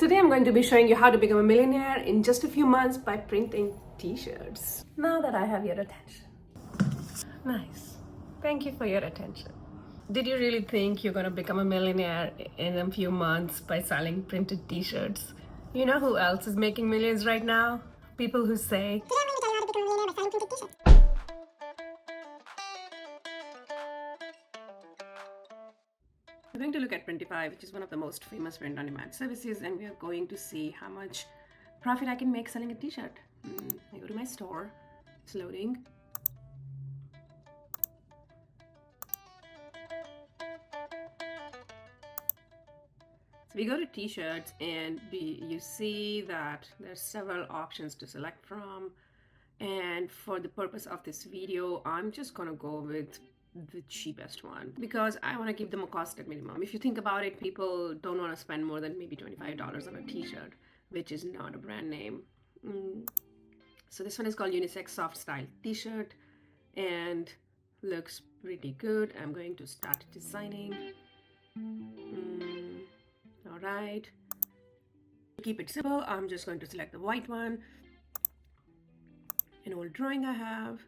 Today I'm going to be showing you how to become a millionaire in just a few months by printing t-shirts. Now that I have your attention. Nice. Thank you for your attention. Did you really think you're going to become a millionaire in a few months by selling printed t-shirts? You know who else is making millions right now? People who say, we're going to look at Printify, which is one of the most famous print on demand services, and we are going to see how much profit I can make selling a t-shirt. I go to my store, it's loading. So we go to t-shirts and you see that there's several options to select from. And for the purpose of this video, I'm just gonna go with the cheapest one because I want to keep them a cost at minimum. If you think about it, people don't want to spend more than maybe $25 on a t-shirt, which is not a brand name. So this one is called Unisex Soft Style t-shirt and looks pretty good. I'm going to start designing. All right, to keep it simple, I'm just going to select the white one, an old drawing I have.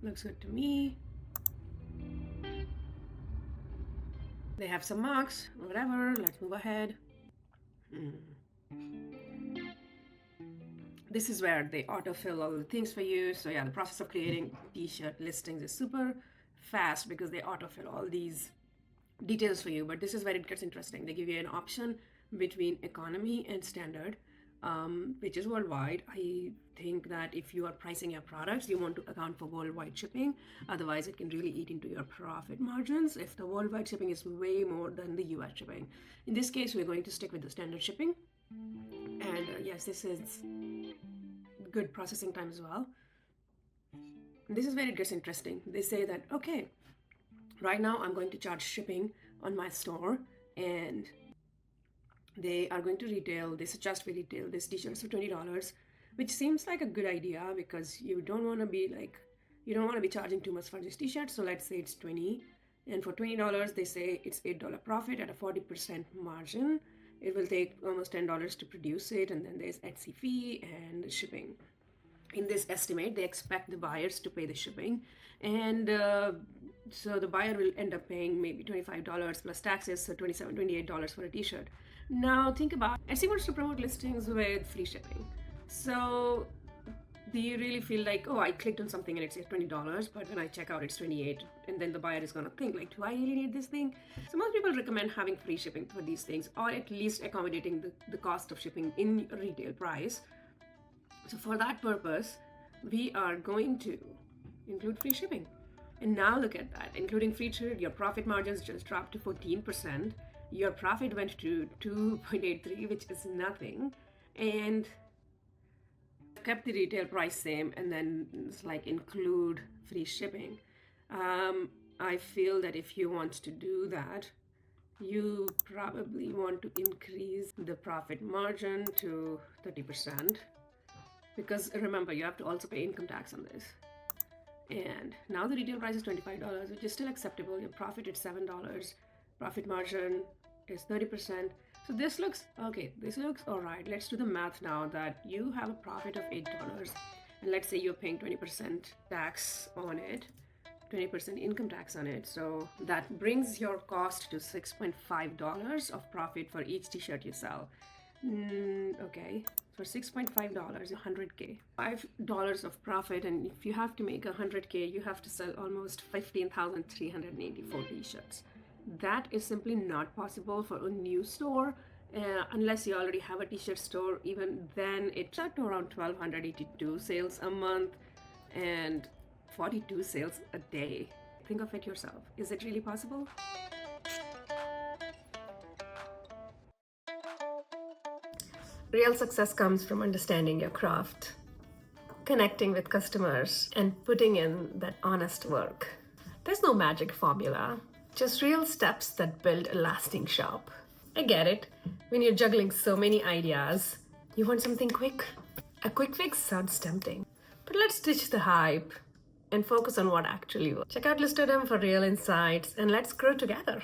Looks good to me. They have some marks, whatever. Let's move ahead. This is where they autofill all the things for you. So yeah, the process of creating t-shirt listings is super fast because they autofill all these details for you. But this is where it gets interesting. They give you an option between economy and standard, which is worldwide. I think that if you are pricing your products, you want to account for worldwide shipping. Otherwise, it can really eat into your profit margins if the worldwide shipping is way more than the US shipping. In this case, we're going to stick with the standard shipping. And yes, this is good processing time as well. And this is where it gets interesting. They say that, okay, right now I'm going to charge shipping on my store, and they are going to retail, they suggest we retail this t-shirts for $20, which seems like a good idea because you don't want to be charging too much for this t-shirt. So let's say it's 20, and for $20 they say it's $8 profit at a 40% margin. It will take almost $10 to produce it, and then there's Etsy fee and shipping. In this estimate, they expect the buyers to pay the shipping, and so the buyer will end up paying maybe $25 plus taxes, so $27, $28 for a t-shirt. Now think about, Etsy wants to promote listings with free shipping. So do you really feel like, oh, I clicked on something and it says $20, but when I check out it's $28, and then the buyer is going to think like, do I really need this thing? So most people recommend having free shipping for these things, or at least accommodating the cost of shipping in retail price. So for that purpose, we are going to include free shipping. And now look at that, including free shipping, your profit margins just dropped to 14%. Your profit went to 2.83, which is nothing. And kept the retail price same, and then it's like include free shipping. I feel that if you want to do that, you probably want to increase the profit margin to 30%. Because remember, you have to also pay income tax on this. And now the retail price is $25, which is still acceptable. Your profit is $7. Profit margin is 30%. So this looks okay. This looks all right. Let's do the math now that you have a profit of $8. And let's say you're paying 20% tax on it, 20% income tax on it. So that brings your cost to $6.5 of profit for each t-shirt you sell. Okay. For $6.5, $100K. $5 of profit, and if you have to make $100K, you have to sell almost 15,384 t-shirts. That is simply not possible for a new store unless you already have a t-shirt store. Even then, it's up to around 1,282 sales a month and 42 sales a day. Think of it yourself. Is it really possible? Real success comes from understanding your craft, connecting with customers, and putting in that honest work. There's no magic formula, just real steps that build a lasting shop. I get it. When you're juggling so many ideas, you want something quick. A quick fix sounds tempting, but let's ditch the hype and focus on what actually works. Check out Listodem for real insights, and let's grow together.